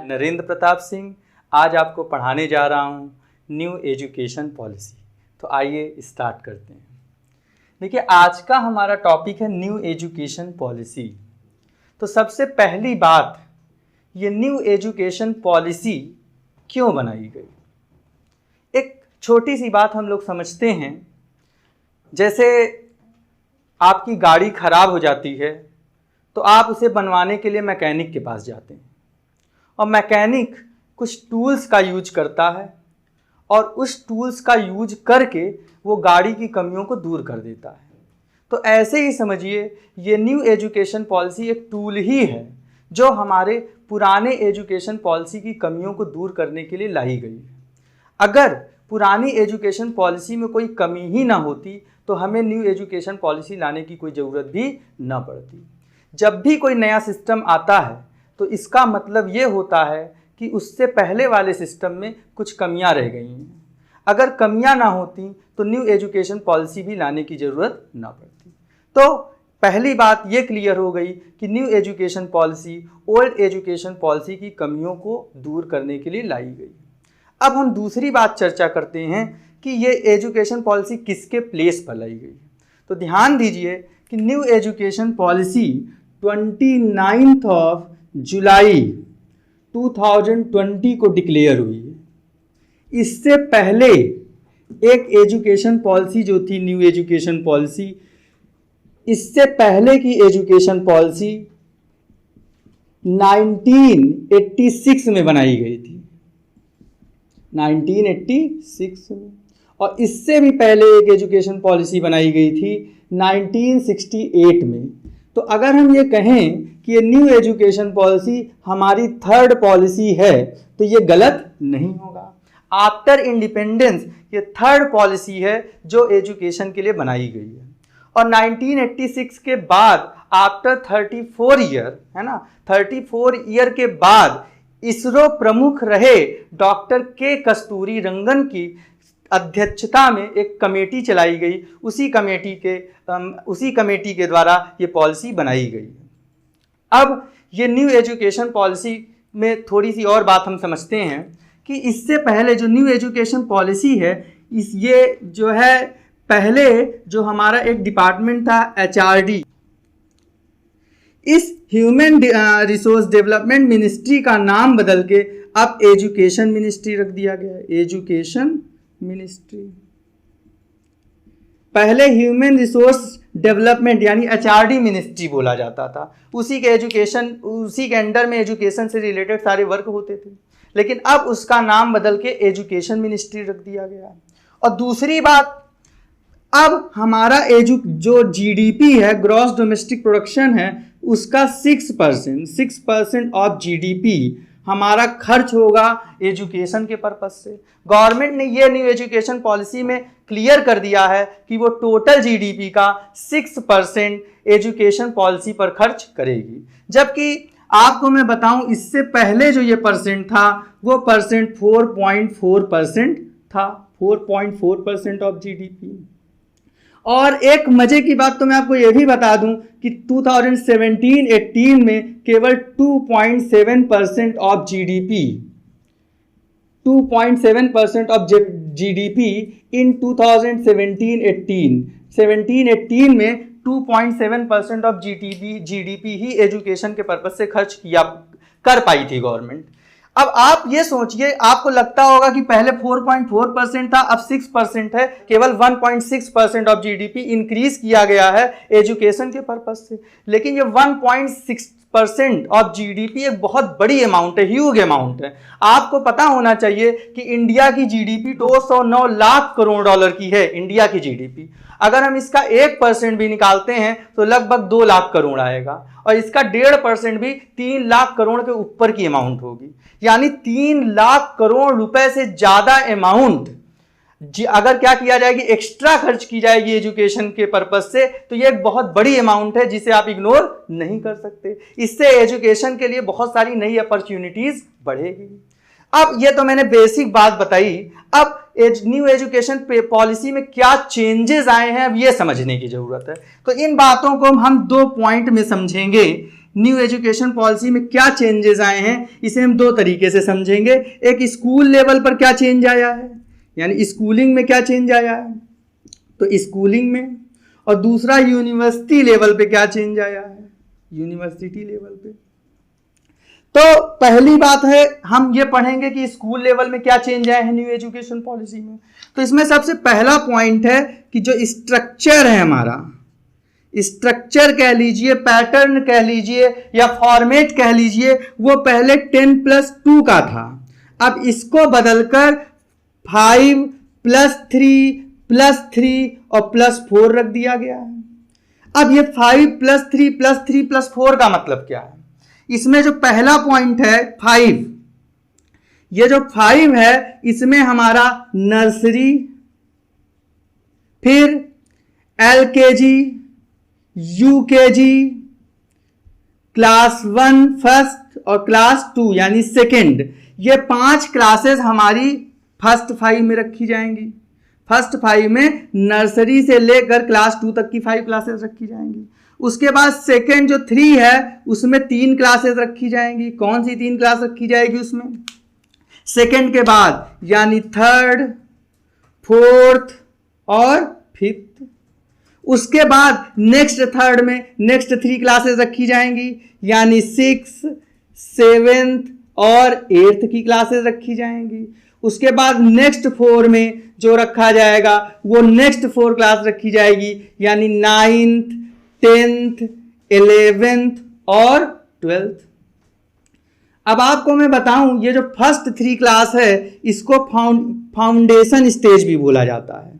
नरेंद्र प्रताप सिंह आज आपको पढ़ाने जा रहा हूँ न्यू एजुकेशन पॉलिसी। तो आइए स्टार्ट करते हैं। देखिए, आज का हमारा टॉपिक है न्यू एजुकेशन पॉलिसी। तो सबसे पहली बात, ये न्यू एजुकेशन पॉलिसी क्यों बनाई गई? एक छोटी सी बात हम लोग समझते हैं। जैसे आपकी गाड़ी खराब हो जाती है तो आप उसे बनवाने के लिए मैकेनिक के पास जाते हैं और मैकेनिक कुछ टूल्स का यूज करता है और उस टूल्स का यूज करके वो गाड़ी की कमियों को दूर कर देता है। तो ऐसे ही समझिए, ये न्यू एजुकेशन पॉलिसी एक टूल ही है जो हमारे पुराने एजुकेशन पॉलिसी की कमियों को दूर करने के लिए लाई गई है। अगर पुरानी एजुकेशन पॉलिसी में कोई कमी ही ना होती तो हमें न्यू एजुकेशन पॉलिसी लाने की कोई ज़रूरत भी ना पड़ती। जब भी कोई नया सिस्टम आता है तो इसका मतलब ये होता है कि उससे पहले वाले सिस्टम में कुछ कमियां रह गई हैं। अगर कमियां ना होती तो न्यू एजुकेशन पॉलिसी भी लाने की ज़रूरत ना पड़ती। तो पहली बात ये क्लियर हो गई कि new education policy old education policy की कमियों को दूर करने के लिए लाई गई। अब हम दूसरी बात चर्चा करते हैं कि ये एजुकेशन पॉलिसी किसके प्लेस पर लाई गई। तो ध्यान दीजिए कि न्यू एजुकेशन पॉलिसी 29 जुलाई 2020 को डिक्लेयर हुई है। इससे पहले एक एजुकेशन पॉलिसी जो थी न्यू एजुकेशन पॉलिसी, इससे पहले की एजुकेशन पॉलिसी 1986 में बनाई गई थी, 1986 में। और इससे भी पहले एक एजुकेशन पॉलिसी बनाई गई थी 1968 में। तो अगर हम ये कहें कि ये न्यू एजुकेशन पॉलिसी हमारी थर्ड पॉलिसी है तो ये गलत नहीं होगा। आफ्टर इंडिपेंडेंस ये थर्ड पॉलिसी है जो एजुकेशन के लिए बनाई गई है। और 1986 के बाद आफ्टर 34 ईयर, है ना, 34 ईयर के बाद इसरो प्रमुख रहे डॉक्टर के कस्तूरी रंगन की अध्यक्षता में एक कमेटी चलाई गई। उसी कमेटी के द्वारा ये पॉलिसी बनाई गई। अब ये न्यू एजुकेशन पॉलिसी में थोड़ी सी और बात हम समझते हैं कि इससे पहले जो न्यू एजुकेशन पॉलिसी है, ये जो है पहले जो हमारा एक डिपार्टमेंट था HRD, इस ह्यूमन रिसोर्स डेवलपमेंट मिनिस्ट्री का नाम बदल के अब एजुकेशन मिनिस्ट्री रख दिया गया है। एजुकेशन मिनिस्ट्री, पहले ह्यूमन रिसोर्स डेवलपमेंट यानी HRD मिनिस्ट्री बोला जाता था। उसी के अंडर में एजुकेशन से रिलेटेड सारे वर्क होते थे, लेकिन अब उसका नाम बदल के एजुकेशन मिनिस्ट्री रख दिया गया है। और दूसरी बात, अब हमारा जो GDP है, ग्रॉस डोमेस्टिक प्रोडक्शन है, उसका 6% ऑफ GDP हमारा खर्च होगा एजुकेशन के पर्पज से। गवर्नमेंट ने ये न्यू एजुकेशन पॉलिसी में क्लियर कर दिया है कि वो टोटल GDP का 6% एजुकेशन पॉलिसी पर खर्च करेगी। जबकि आपको मैं बताऊं, इससे पहले जो ये परसेंट था वो परसेंट 4.4% था, 4.4% ऑफ GDP। और एक मजे की बात तो मैं आपको ये भी बता दूं कि 2017-18 में केवल 2.7% ऑफ GDP, 2.7% ऑफ GDP इन 2017-18 में 2.7% ऑफ GDP ही एजुकेशन के पर्पज से खर्च कर पाई थी गवर्नमेंट। अब आप ये सोचिए, आपको लगता होगा कि पहले 4.4% था, अब 6% है। केवल 1.6% ऑफ GDP इंक्रीज किया गया है एजुकेशन के पर्पज से। लेकिन ये 1.6% ऑफ GDP एक बहुत बड़ी अमाउंट है, ह्यूज अमाउंट है। आपको पता होना चाहिए कि इंडिया की GDP 209 लाख करोड़ डॉलर की है। इंडिया की GDP अगर हम इसका 1% भी निकालते हैं तो लगभग 2 लाख करोड़ आएगा, और इसका 1.5% भी 3 लाख करोड़ के ऊपर की अमाउंट होगी। यानी 3 लाख करोड़ रुपए से ज्यादा अमाउंट अगर क्या किया जाएगी, एक्स्ट्रा खर्च की जाएगी एजुकेशन के पर्पज से, तो ये एक बहुत बड़ी अमाउंट है जिसे आप इग्नोर नहीं कर सकते। इससे एजुकेशन के लिए बहुत सारी नई अपॉर्चुनिटीज बढ़ेगी। अब ये तो मैंने बेसिक बात बताई। अब न्यू एजुकेशन पॉलिसी में क्या चेंजेस आए हैं, अब ये समझने की जरूरत है। तो इन बातों को हम 2 पॉइंट में समझेंगे। न्यू एजुकेशन पॉलिसी में क्या चेंजेस आए हैं, इसे हम दो तरीके से समझेंगे। एक स्कूल लेवल पर क्या चेंज आया है, यानी स्कूलिंग में क्या चेंज आया है, तो स्कूलिंग में, और दूसरा यूनिवर्सिटी लेवल पे क्या चेंज आया है, यूनिवर्सिटी लेवल पे। तो पहली बात है हम ये पढ़ेंगे कि स्कूल लेवल में क्या चेंज आए हैं न्यू एजुकेशन पॉलिसी में। तो इसमें सबसे पहला पॉइंट है कि जो स्ट्रक्चर है हमारा, स्ट्रक्चर कह लीजिए, पैटर्न कह लीजिए या फॉर्मेट कह लीजिए, वो पहले 10+2 का था। अब इसको बदलकर 5+3+3 और +4 रख दिया गया है। अब ये 5+3+3+4 का मतलब क्या है? इसमें जो पहला पॉइंट है 5, ये जो 5 है इसमें हमारा नर्सरी, फिर LKG, UKG, क्लास 1 फर्स्ट और क्लास 2 यानी सेकेंड, ये 5 क्लासेस हमारी फर्स्ट 5 में रखी जाएंगी। फर्स्ट 5 में नर्सरी से लेकर क्लास 2 तक की 5 क्लासेस रखी जाएंगी। उसके बाद सेकेंड जो 3 है उसमें 3 क्लासेस रखी जाएंगी। कौन सी 3 क्लास रखी जाएगी उसमें? सेकेंड के बाद यानी थर्ड, फोर्थ और फिफ्थ। उसके बाद नेक्स्ट थर्ड में नेक्स्ट 3 क्लासेस रखी जाएंगी, यानी 6, 7 और 8 की क्लासेस रखी जाएंगी। उसके बाद नेक्स्ट 4 में जो रखा जाएगा वो नेक्स्ट 4 क्लास रखी जाएगी, यानी 9th, 10th, 11th और 12th। अब आपको मैं बताऊं, ये जो फर्स्ट 3 क्लास है इसको फाउंडेशन स्टेज भी बोला जाता है।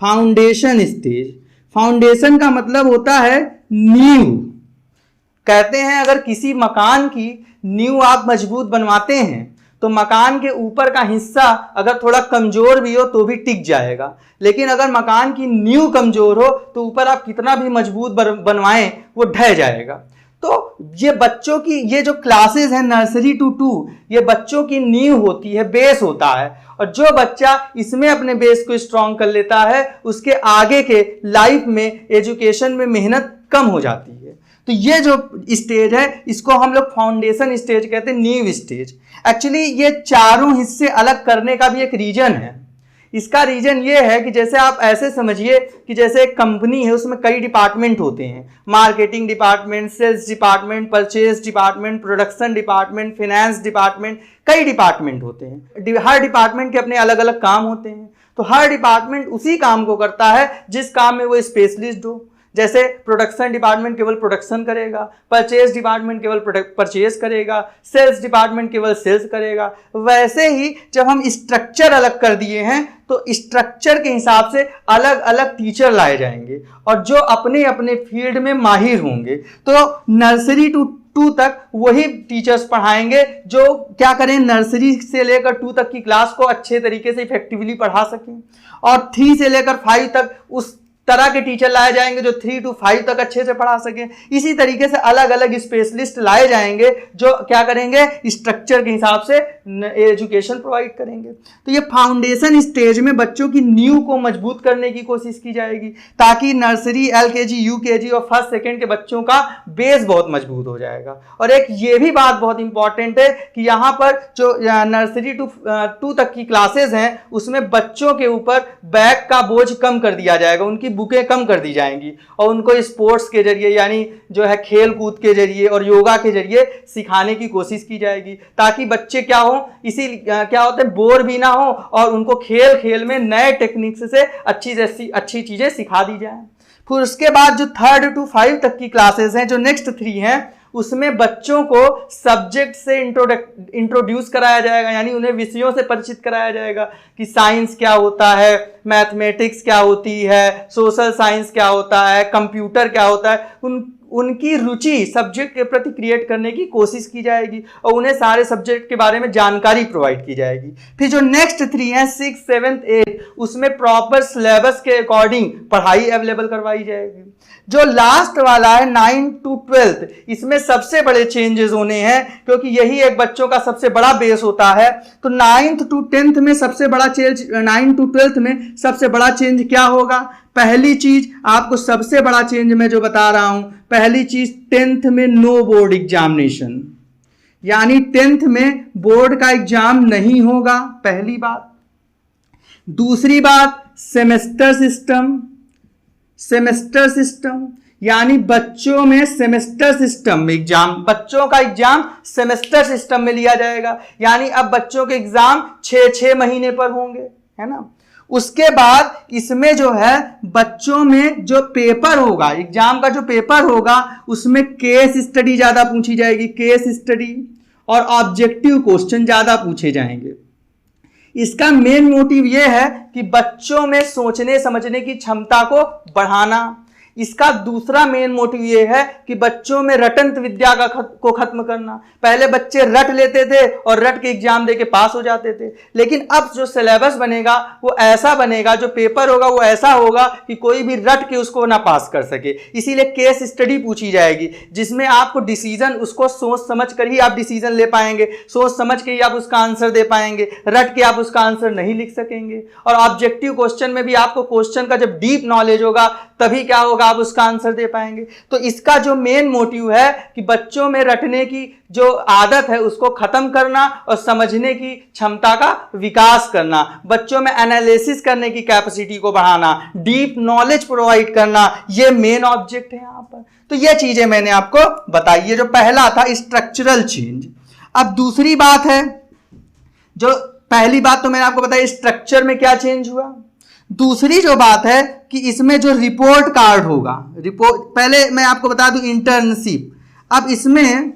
फाउंडेशन स्टेज, फाउंडेशन का मतलब होता है नींव। कहते हैं अगर किसी मकान की नींव आप मजबूत बनवाते हैं तो मकान के ऊपर का हिस्सा अगर थोड़ा कमजोर भी हो तो भी टिक जाएगा, लेकिन अगर मकान की नींव कमजोर हो तो ऊपर आप कितना भी मजबूत बनवाएं वो ढह जाएगा। तो ये बच्चों की ये जो क्लासेस हैं नर्सरी टू 2, ये बच्चों की नींव होती है, बेस होता है। और जो बच्चा इसमें अपने बेस को स्ट्रॉन्ग कर लेता है उसके आगे के लाइफ में एजुकेशन में मेहनत कम हो जाती है। तो ये जो स्टेज है इसको हम लोग फाउंडेशन स्टेज कहते हैं, नींव स्टेज। एक्चुअली ये चारों हिस्से अलग करने का भी एक रीजन है। इसका रीजन ये है कि जैसे आप ऐसे समझिए कि जैसे एक कंपनी है उसमें कई डिपार्टमेंट होते हैं, marketing department, sales department, purchase department, production department, finance department, कई डिपार्टमेंट होते हैं। हर डिपार्टमेंट के अपने अलग अलग काम होते हैं। तो हर डिपार्टमेंट उसी काम को करता है जिस काम में वो स्पेशलिस्ट हो। जैसे प्रोडक्शन डिपार्टमेंट केवल प्रोडक्शन करेगा, परचेज डिपार्टमेंट केवल परचेज करेगा, सेल्स डिपार्टमेंट केवल सेल्स करेगा। वैसे ही जब हम स्ट्रक्चर अलग कर दिए हैं तो स्ट्रक्चर के हिसाब से अलग अलग टीचर लाए जाएंगे और जो अपने अपने फील्ड में माहिर होंगे। तो नर्सरी टू 2 तक वही टीचर्स पढ़ाएंगे जो क्या करें, नर्सरी से लेकर 2 तक की क्लास को अच्छे तरीके से इफेक्टिवली पढ़ा सकें, और 3 से लेकर 5 तक उस तरह के टीचर लाए जाएंगे जो 3 to 5 तक अच्छे से पढ़ा सकें। इसी तरीके से अलग अलग स्पेशलिस्ट लाए जाएंगे जो क्या करेंगे, स्ट्रक्चर के हिसाब से एजुकेशन प्रोवाइड करेंगे। तो ये फाउंडेशन स्टेज में बच्चों की नींव को मजबूत करने की कोशिश की जाएगी ताकि नर्सरी, LKG, UKG और फर्स्ट सेकेंड के बच्चों का बेस बहुत मजबूत हो जाएगा। और एक ये भी बात बहुत इंपॉर्टेंट है कि यहाँ पर जो नर्सरी टू 2 तक की क्लासेस हैं उसमें बच्चों के ऊपर बैग का बोझ कम कर दिया जाएगा, उनकी बुकें कम कर दी जाएंगी और उनको स्पोर्ट्स के जरिए यानी जो है खेल कूद के जरिए और योगा के जरिए सिखाने की कोशिश की जाएगी ताकि बच्चे क्या हो, इसी क्या होते हैं, बोर भी ना हो और उनको खेल खेल में नए टेक्निक्स से अच्छी चीजें सिखा दी जाए। फिर उसके बाद जो 3rd to 5 तक की क्लासेस हैं, जो नेक्स्ट 3 हैं, उसमें बच्चों को सब्जेक्ट से इंट्रोड्यूस कराया जाएगा, यानी उन्हें विषयों से परिचित कराया जाएगा कि साइंस क्या होता है, मैथमेटिक्स क्या होती है, सोशल साइंस क्या होता है, कंप्यूटर क्या होता है। उनकी रुचि सब्जेक्ट के प्रति क्रिएट करने की कोशिश की जाएगी और उन्हें सारे सब्जेक्ट के बारे में जानकारी प्रोवाइड की जाएगी। फिर जो नेक्स्ट 3 हैं 6, 7, 8, उसमें प्रॉपर सिलेबस के अकॉर्डिंग पढ़ाई अवेलेबल करवाई जाएगी। जो लास्ट वाला है 9 to 12, इसमें सबसे बड़े चेंजेस होने हैं क्योंकि यही एक बच्चों का सबसे बड़ा बेस होता है। तो 9th to 10th में सबसे बड़ा चेंज, 9 to 12th में सबसे बड़ा चेंज क्या होगा? पहली चीज आपको सबसे बड़ा चेंज मैं जो बता रहा हूं, पहली चीज 10th में नो बोर्ड एग्जामिनेशन, यानी 10th में बोर्ड का एग्जाम नहीं होगा, पहली बात। दूसरी बात सेमेस्टर सिस्टम, यानी बच्चों में सेमेस्टर सिस्टम में एग्जाम, बच्चों का एग्जाम सेमेस्टर सिस्टम में लिया जाएगा, यानी अब बच्चों के एग्जाम 6-6 महीने पर होंगे, है ना। उसके बाद इसमें जो है बच्चों में जो पेपर होगा, एग्जाम का जो पेपर होगा उसमें केस स्टडी ज्यादा पूछी जाएगी, केस स्टडी, और ऑब्जेक्टिव क्वेश्चन ज्यादा पूछे जाएंगे। इसका मेन मोटिव यह है कि बच्चों में सोचने समझने की क्षमता को बढ़ाना। इसका दूसरा मेन मोटिव ये है कि बच्चों में रटंत विद्या को खत्म करना। पहले बच्चे रट लेते थे और रट के एग्जाम देके पास हो जाते थे, लेकिन अब जो सिलेबस बनेगा वो ऐसा बनेगा, जो पेपर होगा वो ऐसा होगा कि कोई भी रट के उसको ना पास कर सके। इसीलिए केस स्टडी पूछी जाएगी, जिसमें आपको डिसीजन, उसको सोच समझ कर ही आप डिसीजन ले पाएंगे, सोच समझ के ही आप उसका आंसर दे पाएंगे, रट के आप उसका आंसर नहीं लिख सकेंगे। और ऑब्जेक्टिव क्वेश्चन में भी आपको क्वेश्चन का जब डीप नॉलेज होगा तभी क्या होगा, आप उसका आंसर दे पाएंगे। तो इसका जो मेन मोटिव है कि बच्चों में रटने की जो आदत है उसको खत्म करना और समझने की क्षमता का विकास करना, बच्चों में एनालिसिस करने की कैपेसिटी को बढ़ाना, डीप नॉलेज प्रोवाइड करना, ये मेन ऑब्जेक्ट है यहां पर। तो ये चीजें मैंने आपको बताई, ये जो पहला था स्ट्रक्चरल चेंज। अब दूसरी बात है, जो पहली बात तो मैंने आपको बताया स्ट्रक्चर में क्या चेंज हुआ। दूसरी जो बात है कि इसमें जो रिपोर्ट कार्ड होगा, रिपोर्ट, पहले मैं आपको बता दूं इंटर्नशिप, अब इसमें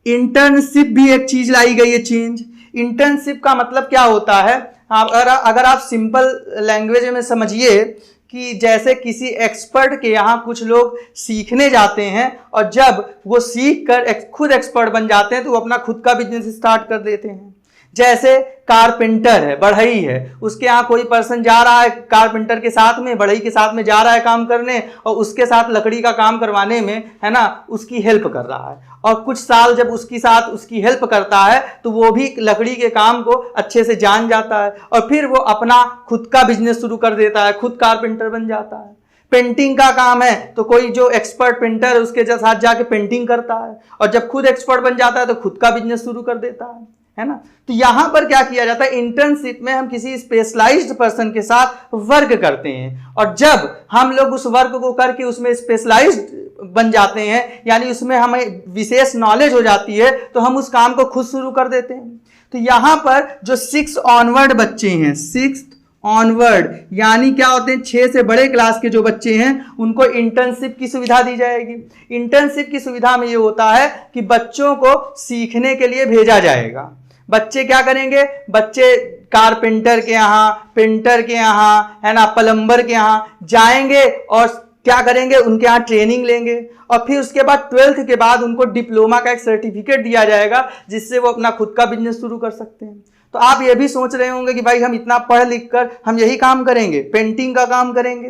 इंटर्नशिप भी एक चीज लाई गई है चेंज। इंटर्नशिप का मतलब क्या होता है, अगर आप सिंपल लैंग्वेज में समझिए कि जैसे किसी एक्सपर्ट के यहाँ कुछ लोग सीखने जाते हैं और जब वो सीख कर खुद एक्सपर्ट बन जाते हैं तो वो अपना खुद का बिजनेस स्टार्ट कर देते हैं। जैसे कारपेंटर है, बढ़ई है, उसके यहाँ कोई पर्सन जा रहा है कारपेंटर के साथ में, बढ़ई के साथ में जा रहा है काम करने, और उसके साथ लकड़ी का काम करवाने में, है ना, उसकी हेल्प कर रहा है। और कुछ साल जब उसकी साथ उसकी हेल्प करता है तो वो भी लकड़ी के काम को अच्छे से जान जाता है और फिर वो अपना खुद का बिजनेस शुरू कर देता है, खुद कारपेंटर बन जाता है। पेंटिंग का काम है तो कोई जो एक्सपर्ट पेंटर है उसके साथ जाके पेंटिंग करता है, और जब खुद एक्सपर्ट बन जाता है तो खुद का बिजनेस शुरू कर देता है ना। तो यहां पर क्या किया जाता है, इंटर्नशिप में हम किसी स्पेशलाइज्ड पर्सन के साथ वर्क करते हैं, और जब हम लोग उस वर्क को करके उसमें स्पेशलाइज्ड बन जाते हैं, यानी उसमें हमें विशेष नॉलेज हो जाती है, तो हम उस काम को खुद शुरू कर देते हैं। तो यहां पर जो 6 ऑनवर्ड बच्चे हैं, 6 ऑनवर्ड यानी क्या होते हैं, 6 से बड़े क्लास के जो बच्चे हैं उनको इंटर्नशिप की सुविधा दी जाएगी। इंटर्नशिप की सुविधा में ये होता है कि बच्चों को सीखने के लिए भेजा जाएगा। बच्चे क्या करेंगे, बच्चे कारपेंटर के यहाँ, पेंटर के यहाँ, है ना, प्लम्बर के यहाँ जाएंगे और क्या करेंगे, उनके यहाँ ट्रेनिंग लेंगे, और फिर उसके बाद 12th के बाद उनको डिप्लोमा का एक सर्टिफिकेट दिया जाएगा जिससे वो अपना खुद का बिजनेस शुरू कर सकते हैं। तो आप ये भी सोच रहे होंगे कि भाई हम इतना पढ़ लिख कर हम यही काम करेंगे, पेंटिंग का काम करेंगे,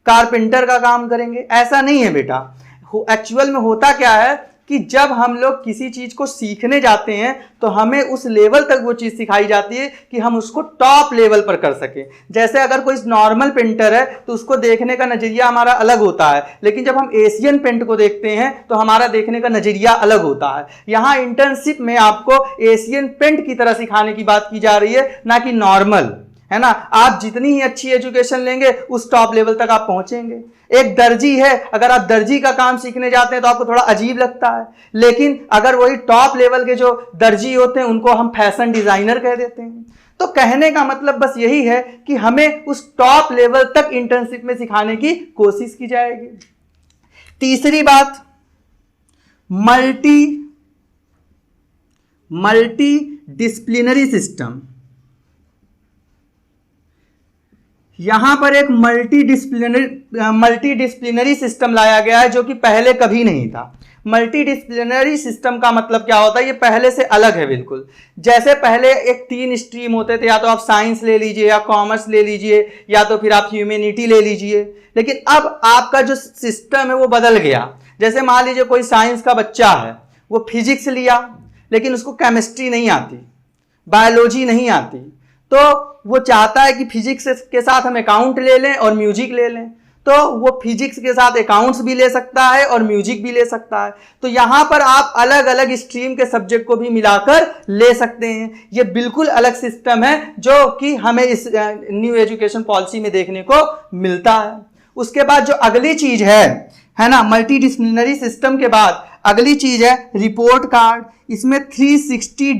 कारपेंटर का काम करेंगे। ऐसा नहीं है बेटा। एक्चुअल में होता क्या है कि जब हम लोग किसी चीज को सीखने जाते हैं तो हमें उस लेवल तक वो चीज सिखाई जाती है कि हम उसको टॉप लेवल पर कर सकें। जैसे अगर कोई नॉर्मल पेंटर है तो उसको देखने का नजरिया हमारा अलग होता है, लेकिन जब हम एशियन पेंट को देखते हैं तो हमारा देखने का नजरिया अलग होता है। यहाँ इंटर्नशिप में आपको एशियन पेंट की तरह सिखाने की बात की जा रही है, ना कि नॉर्मल, है ना। आप जितनी ही अच्छी एजुकेशन लेंगे उस टॉप लेवल तक आप पहुंचेंगे। एक दर्जी है, अगर आप दर्जी का काम सीखने जाते हैं तो आपको थोड़ा अजीब लगता है, लेकिन अगर वही टॉप लेवल के जो दर्जी होते हैं उनको हम फैशन डिजाइनर कह देते हैं। तो कहने का मतलब बस यही है कि हमें उस टॉप लेवल तक इंटर्नशिप में सिखाने की कोशिश की जाएगी। तीसरी बात, मल्टी डिसिप्लिनरी सिस्टम। यहां पर एक मल्टी डिसिप्लिनरी सिस्टम लाया गया है जो कि पहले कभी नहीं था। मल्टी डिसिप्लिनरी सिस्टम का मतलब क्या होता है, ये पहले से अलग है बिल्कुल। जैसे पहले एक 3 स्ट्रीम होते थे, या तो आप साइंस ले लीजिए, या कॉमर्स ले लीजिए, या तो फिर आप ह्यूमैनिटी ले लीजिए, लेकिन अब आपका जो सिस्टम है वो बदल गया। जैसे मान लीजिए कोई साइंस का बच्चा है, वो फिजिक्स लिया लेकिन उसको केमिस्ट्री नहीं आती, बायोलॉजी नहीं आती, तो वो चाहता है कि फिजिक्स के साथ हम अकाउंट ले लें और म्यूजिक ले लें, तो वो फिजिक्स के साथ अकाउंट्स भी ले सकता है और म्यूजिक भी ले सकता है। तो यहाँ पर आप अलग अलग स्ट्रीम के सब्जेक्ट को भी मिलाकर ले सकते हैं। ये बिल्कुल अलग सिस्टम है जो कि हमें इस न्यू एजुकेशन पॉलिसी में देखने को मिलता है। उसके बाद जो अगली चीज है ना, मल्टी डिसिप्लिनरी सिस्टम के बाद अगली चीज है रिपोर्ट कार्ड। इसमें 360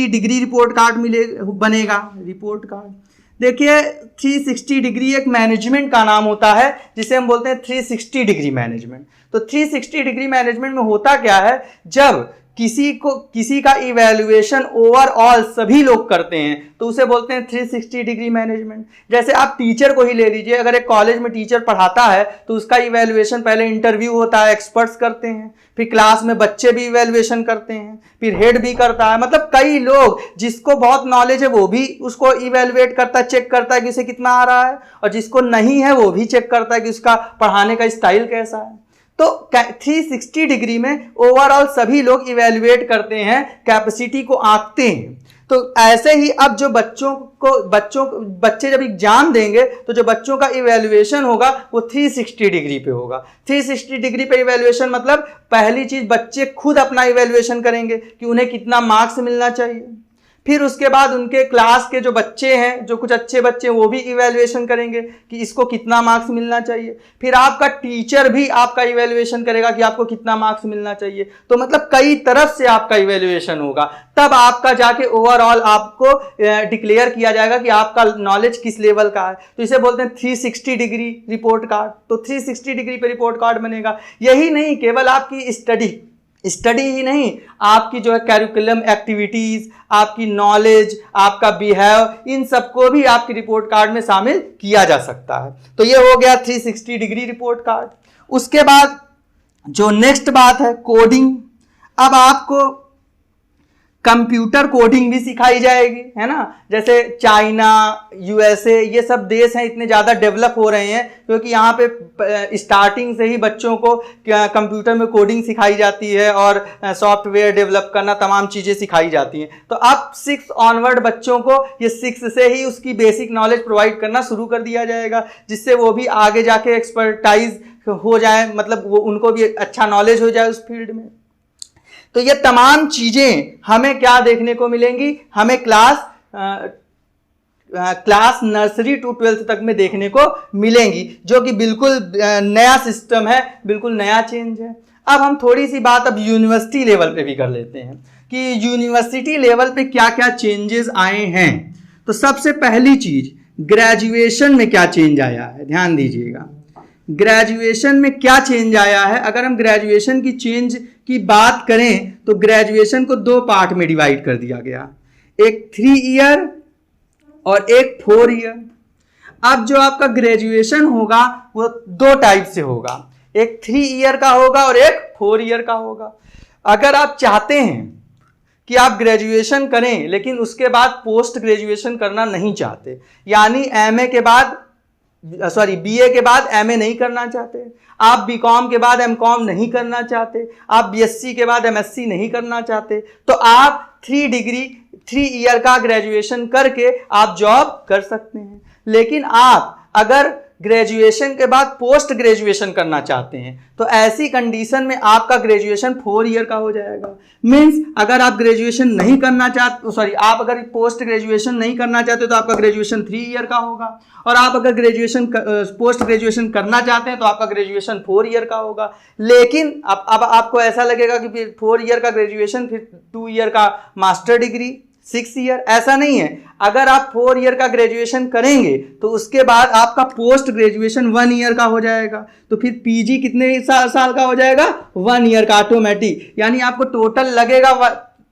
डिग्री रिपोर्ट कार्ड बनेगा। रिपोर्ट कार्ड देखिए 360 डिग्री एक मैनेजमेंट का नाम होता है जिसे हम बोलते हैं 360 डिग्री मैनेजमेंट। तो 360 डिग्री मैनेजमेंट में होता क्या है, जब किसी का इवैल्यूएशन ओवरऑल सभी लोग करते हैं तो उसे बोलते हैं 360 डिग्री मैनेजमेंट। जैसे आप टीचर को ही ले लीजिए, अगर एक कॉलेज में टीचर पढ़ाता है तो उसका इवैल्यूएशन पहले इंटरव्यू होता है, एक्सपर्ट्स करते हैं, फिर क्लास में बच्चे भी इवैल्यूएशन करते हैं, फिर हेड भी करता है, मतलब कई लोग, जिसको बहुत नॉलेज है वो भी उसको इवैल्यूएट करता है, चेक करता है कि उसे कितना आ रहा है, और जिसको नहीं है वो भी चेक करता है कि उसका पढ़ाने का स्टाइल कैसा है। तो 360 डिग्री में ओवरऑल सभी लोग इवैल्यूएट करते हैं, कैपेसिटी को आंकते हैं। तो ऐसे ही अब जो बच्चे जब एग्जाम देंगे तो जो बच्चों का इवैल्यूएशन होगा वो 360 डिग्री पे होगा। 360 डिग्री पे इवैल्यूएशन मतलब पहली चीज बच्चे खुद अपना इवैल्यूएशन करेंगे कि उन्हें कितना मार्क्स मिलना चाहिए, फिर उसके बाद उनके क्लास के जो बच्चे हैं, जो कुछ अच्छे बच्चे हैं, वो भी इवैल्यूएशन करेंगे कि इसको कितना मार्क्स मिलना चाहिए, फिर आपका टीचर भी आपका इवैल्यूएशन करेगा कि आपको कितना मार्क्स मिलना चाहिए। तो मतलब कई तरफ से आपका इवैल्यूएशन होगा, तब आपका जाके ओवरऑल आपको डिक्लेयर किया जाएगा कि आपका नॉलेज किस लेवल का है। तो इसे बोलते हैं 360 डिग्री रिपोर्ट कार्ड। तो 360 डिग्री पे रिपोर्ट कार्ड बनेगा। यही नहीं, केवल आपकी स्टडी ही नहीं, आपकी जो है कैरिकुलम एक्टिविटीज, आपकी नॉलेज, आपका बिहेव, इन सबको भी आपकी रिपोर्ट कार्ड में शामिल किया जा सकता है। तो ये हो गया 360 डिग्री रिपोर्ट कार्ड। उसके बाद जो नेक्स्ट बात है कोडिंग। अब आपको कंप्यूटर कोडिंग भी सिखाई जाएगी, है ना। जैसे चाइना, यूएसए, ये सब देश हैं इतने ज़्यादा डेवलप हो रहे हैं क्योंकि यहाँ पे स्टार्टिंग से ही बच्चों को कंप्यूटर में कोडिंग सिखाई जाती है और सॉफ्टवेयर डेवलप करना, तमाम चीज़ें सिखाई जाती हैं। तो अब 6 ऑनवर्ड बच्चों को ये 6 से ही उसकी बेसिक नॉलेज प्रोवाइड करना शुरू कर दिया जाएगा, जिससे वो भी आगे जाके एक्सपर्टाइज हो जाए, मतलब वो उनको भी अच्छा नॉलेज हो जाए उस फील्ड में। तो ये तमाम चीजें हमें क्या देखने को मिलेंगी, हमें क्लास नर्सरी टू 12th तक में देखने को मिलेंगी, जो कि बिल्कुल नया सिस्टम है, बिल्कुल नया चेंज है। अब हम थोड़ी सी बात अब यूनिवर्सिटी लेवल पे भी कर लेते हैं कि यूनिवर्सिटी लेवल पे क्या क्या चेंजेस आए हैं। तो सबसे पहली चीज, ग्रेजुएशन में क्या चेंज आया है, ध्यान दीजिएगा। ग्रेजुएशन में क्या चेंज आया है, अगर हम ग्रेजुएशन की चेंज की बात करें तो ग्रेजुएशन को 2 पार्ट में डिवाइड कर दिया गया, एक 3 ईयर और एक 4 ईयर। अब जो आपका ग्रेजुएशन होगा वो 2 टाइप से होगा, एक 3 ईयर का होगा और एक 4 ईयर का होगा। अगर आप चाहते हैं कि आप ग्रेजुएशन करें लेकिन उसके बाद पोस्ट ग्रेजुएशन करना नहीं चाहते, यानी बीए के बाद एमए नहीं करना चाहते, आप बीकॉम के बाद एमकॉम नहीं करना चाहते, आप बीएससी के बाद एमएससी नहीं करना चाहते, तो आप 3 ईयर का ग्रेजुएशन करके आप जॉब कर सकते हैं। लेकिन आप अगर ग्रेजुएशन के बाद पोस्ट ग्रेजुएशन करना चाहते हैं तो ऐसी कंडीशन में आपका ग्रेजुएशन 4 ईयर का हो जाएगा। मींस अगर आप ग्रेजुएशन नहीं करना चाहते, आप अगर पोस्ट ग्रेजुएशन नहीं करना चाहते तो आपका ग्रेजुएशन 3 ईयर का होगा, और आप अगर पोस्ट ग्रेजुएशन करना चाहते हैं तो आपका ग्रेजुएशन 4 ईयर का होगा। लेकिन अब आपको ऐसा लगेगा कि फिर 4 ईयर का ग्रेजुएशन, फिर 2 ईयर का मास्टर डिग्री, 6 ईयर, ऐसा नहीं है। अगर आप 4 ईयर का ग्रेजुएशन करेंगे तो उसके बाद आपका पोस्ट ग्रेजुएशन 1 ईयर का हो जाएगा, तो फिर पीजी कितने साल का हो जाएगा, 1 ईयर का ऑटोमेटिक। यानी आपको टोटल लगेगा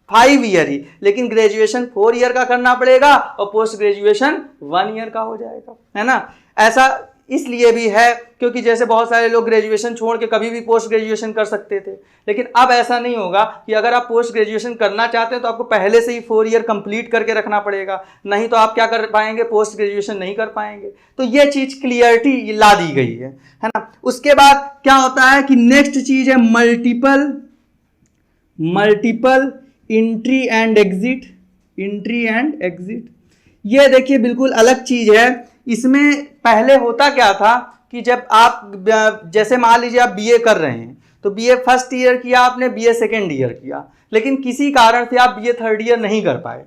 5 ईयर ही, लेकिन ग्रेजुएशन 4 ईयर का करना पड़ेगा और पोस्ट ग्रेजुएशन 1 ईयर का हो जाएगा, है ना। ऐसा इसलिए भी है क्योंकि जैसे बहुत सारे लोग ग्रेजुएशन छोड़ के कभी भी पोस्ट ग्रेजुएशन कर सकते थे, लेकिन अब ऐसा नहीं होगा कि अगर आप पोस्ट ग्रेजुएशन करना चाहते हैं तो आपको पहले से ही 4 ईयर कंप्लीट करके रखना पड़ेगा, नहीं तो आप क्या कर पाएंगे, पोस्ट ग्रेजुएशन नहीं कर पाएंगे। तो ये चीज़ क्लियरिटी ला दी गई है ना। उसके बाद क्या होता है कि नेक्स्ट चीज़ है multiple entry and exit entry and exit. ये देखिए बिल्कुल अलग चीज है। इसमें पहले होता क्या था कि जब आप जैसे मान लीजिए आप बीए कर रहे हैं तो बीए फर्स्ट ईयर किया आपने, बीए सेकेंड ईयर किया, लेकिन किसी कारण से आप बीए थर्ड ईयर नहीं कर पाए,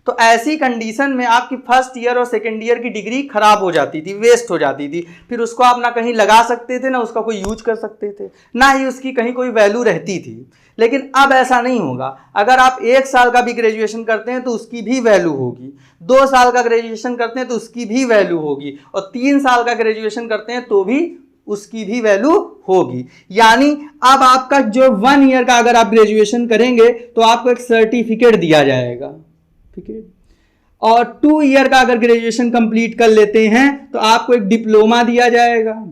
तो ऐसी कंडीशन में आपकी फर्स्ट ईयर और सेकेंड ईयर की डिग्री खराब हो जाती थी, वेस्ट हो जाती थी। फिर उसको आप ना कहीं लगा सकते थे, ना उसका कोई यूज कर सकते थे, ना ही उसकी कहीं कोई वैल्यू रहती थी। लेकिन अब ऐसा नहीं होगा। अगर आप 1 साल का भी ग्रेजुएशन करते हैं तो उसकी भी वैल्यू होगी, 2 साल का ग्रेजुएशन करते हैं तो उसकी भी वैल्यू होगी, और 3 साल का ग्रेजुएशन करते हैं तो भी उसकी भी वैल्यू होगी। यानी अब आपका जो 1 ईयर का अगर आप ग्रेजुएशन करेंगे तो आपको एक सर्टिफिकेट दिया जाएगा, ठीक है। और 2 ईयर का अगर ग्रेजुएशन कंप्लीट कर लेते हैं तो आपको एक डिप्लोमा दिया जाएगा।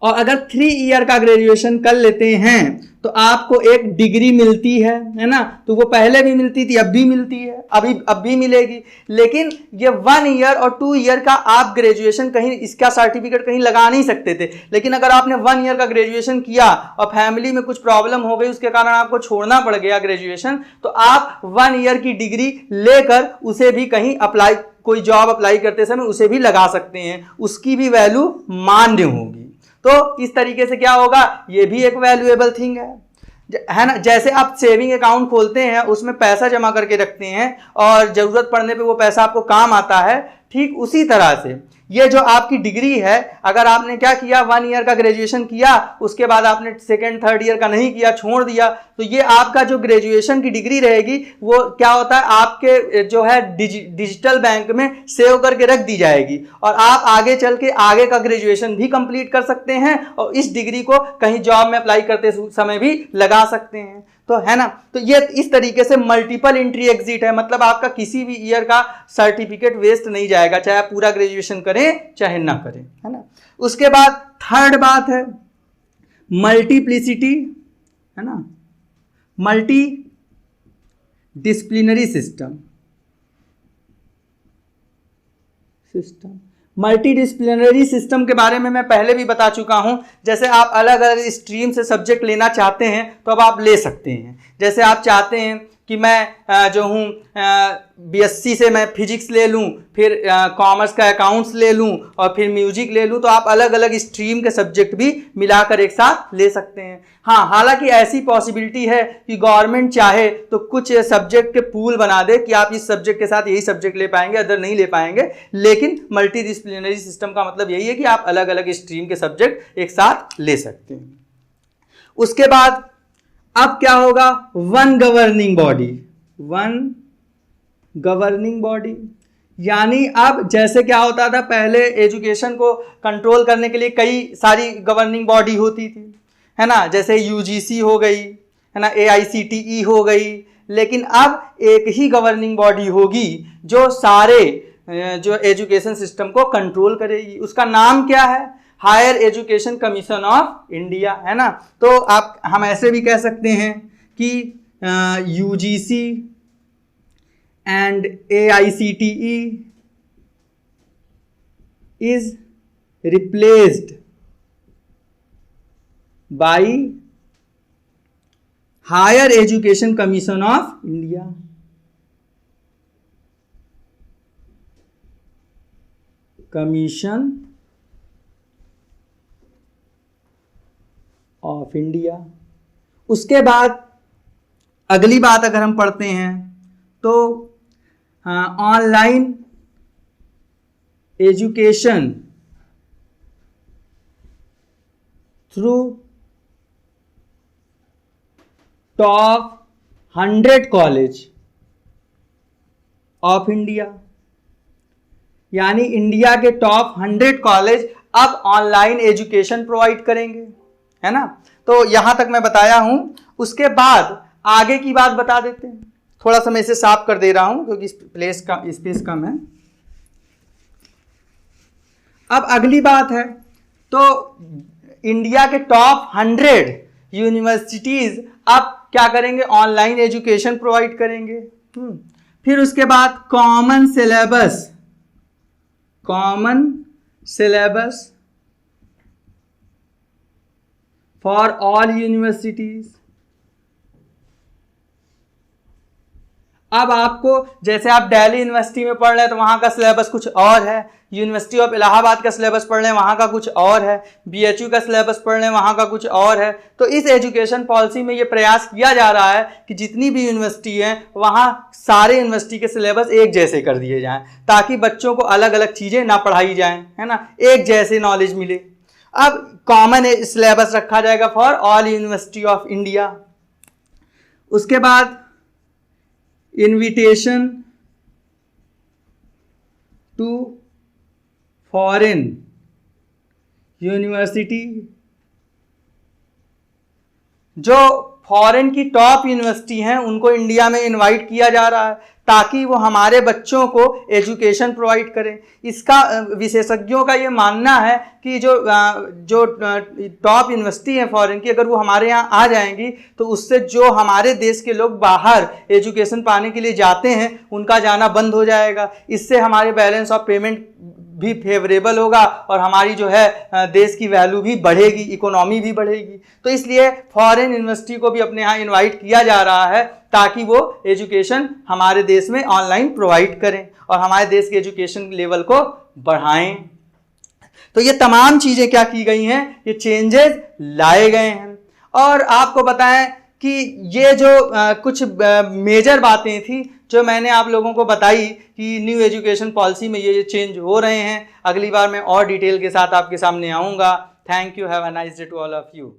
और अगर 3 ईयर का ग्रेजुएशन कर लेते हैं तो आपको एक डिग्री मिलती है ना। तो वो पहले भी मिलती थी, अब भी मिलती है, अब भी मिलेगी। लेकिन ये 1 ईयर और 2 ईयर का आप ग्रेजुएशन कहीं, इसका सर्टिफिकेट कहीं लगा नहीं सकते थे। लेकिन अगर आपने 1 ईयर का ग्रेजुएशन किया और फैमिली में कुछ प्रॉब्लम हो गई, उसके कारण आपको छोड़ना पड़ गया ग्रेजुएशन, तो आप 1 ईयर की डिग्री लेकर उसे भी कहीं अप्लाई, कोई जॉब अप्लाई करते समय उसे भी लगा सकते हैं, उसकी भी वैल्यू मान्य होगी। तो इस तरीके से क्या होगा, ये भी एक वैल्यूएबल थिंग है ना। जैसे आप सेविंग अकाउंट खोलते हैं, उसमें पैसा जमा करके रखते हैं और जरूरत पड़ने पे वो पैसा आपको काम आता है, ठीक उसी तरह से ये जो आपकी डिग्री है, अगर आपने क्या किया, 1 ईयर का ग्रेजुएशन किया, उसके बाद आपने सेकेंड थर्ड ईयर का नहीं किया, छोड़ दिया, तो ये आपका जो ग्रेजुएशन की डिग्री रहेगी वो क्या होता है, आपके जो है डिजिटल बैंक में सेव करके रख दी जाएगी, और आप आगे चल के आगे का ग्रेजुएशन भी कंप्लीट कर सकते हैं और इस डिग्री को कहीं जॉब में अप्लाई करते समय भी लगा सकते हैं। तो है ना, तो ये इस तरीके से मल्टीपल एंट्री एग्जिट है, मतलब आपका किसी भी ईयर का सर्टिफिकेट वेस्ट नहीं जाएगा, चाहे आप पूरा ग्रेजुएशन करें चाहे ना करें, है ना। उसके बाद थर्ड बात है मल्टीप्लिसिटी, है ना, multi disciplinary system. Multi disciplinary system के बारे में मैं पहले भी बता चुका हूं। जैसे आप अलग अलग स्ट्रीम से सब्जेक्ट लेना चाहते हैं तो अब आप ले सकते हैं। जैसे आप चाहते हैं कि मैं जो हूँ बीएससी से मैं फिजिक्स ले लूँ, फिर कॉमर्स का अकाउंट्स ले लूँ और फिर म्यूजिक ले लूँ, तो आप अलग अलग स्ट्रीम के सब्जेक्ट भी मिलाकर एक साथ ले सकते हैं। हाँ, हालांकि ऐसी पॉसिबिलिटी है कि गवर्नमेंट चाहे तो कुछ सब्जेक्ट के पूल बना दे कि आप इस सब्जेक्ट के साथ यही सब्जेक्ट ले पाएंगे, अदर नहीं ले पाएंगे। लेकिन मल्टी डिसिप्लिनरी सिस्टम का मतलब यही है कि आप अलग अलग स्ट्रीम के सब्जेक्ट एक साथ ले सकते हैं। उसके बाद अब क्या होगा, वन गवर्निंग बॉडी। यानी अब जैसे क्या होता था, पहले एजुकेशन को कंट्रोल करने के लिए कई सारी गवर्निंग बॉडी होती थी, है ना, जैसे यूजीसी हो गई, है ना, एआईसीटीई हो गई। लेकिन अब एक ही गवर्निंग बॉडी होगी जो सारे जो एजुकेशन सिस्टम को कंट्रोल करेगी। उसका नाम क्या है, higher education commission of India, है ना। तो आप हम ऐसे भी कह सकते हैं कि UGC and AICTE is replaced by higher education commission of India. Commission of India. उसके बाद अगली बात अगर हम पढ़ते हैं तो online education through top 100 college of India. यानी इंडिया के टॉप 100 कॉलेज अब ऑनलाइन एजुकेशन प्रोवाइड करेंगे, है ना। तो यहां तक मैं बताया हूं। उसके बाद आगे की बात बता देते हैं। थोड़ा सा मैं इसे साफ कर दे रहा हूं क्योंकि स्पेस कम है। अब अगली बात है, तो इंडिया के टॉप 100 यूनिवर्सिटीज अब क्या करेंगे, ऑनलाइन एजुकेशन प्रोवाइड करेंगे। फिर उसके बाद common syllabus for all universities. अब आपको जैसे आप दिल्ली यूनिवर्सिटी में पढ़ रहे हैं तो वहाँ का सिलेबस कुछ और है, यूनिवर्सिटी ऑफ इलाहाबाद का सिलेबस पढ़ रहे हैं वहाँ का कुछ और है, बीएचयू का सिलेबस पढ़ रहे हैं वहाँ का कुछ और है। तो इस एजुकेशन पॉलिसी में ये प्रयास किया जा रहा है कि जितनी भी यूनिवर्सिटी हैं वहाँ सारे यूनिवर्सिटी के सिलेबस एक जैसे कर दिए जाएं, ताकि बच्चों को अलग अलग चीज़ें ना पढ़ाई जाएं, है ना, एक जैसे नॉलेज मिले। अब कॉमन सिलेबस रखा जाएगा for all university of India. उसके बाद इनविटेशन टू फॉरेन यूनिवर्सिटी, जो फॉरेन की टॉप यूनिवर्सिटी हैं उनको इंडिया में इनवाइट किया जा रहा है ताकि वो हमारे बच्चों को एजुकेशन प्रोवाइड करें। इसका विशेषज्ञों का ये मानना है कि जो टॉप यूनिवर्सिटी है फॉरेन की, अगर वो हमारे यहाँ आ जाएंगी तो उससे जो हमारे देश के लोग बाहर एजुकेशन पाने के लिए जाते हैं उनका जाना बंद हो जाएगा। इससे हमारे बैलेंस ऑफ पेमेंट भी फेवरेबल होगा और हमारी जो है देश की वैल्यू भी बढ़ेगी, इकोनॉमी भी बढ़ेगी। तो इसलिए फॉरेन यूनिवर्सिटी को भी अपने यहाँ इनवाइट किया जा रहा है ताकि वो एजुकेशन हमारे देश में ऑनलाइन प्रोवाइड करें और हमारे देश के एजुकेशन लेवल को बढ़ाएं। तो ये तमाम चीज़ें क्या की गई हैं, ये चेंजेस लाए गए हैं। और आपको बताएं कि ये जो कुछ मेजर बातें थी जो मैंने आप लोगों को बताई कि न्यू एजुकेशन पॉलिसी में ये चेंज हो रहे हैं। अगली बार मैं और डिटेल के साथ आपके सामने आऊँगा। Thank you, have a nice day to all of you.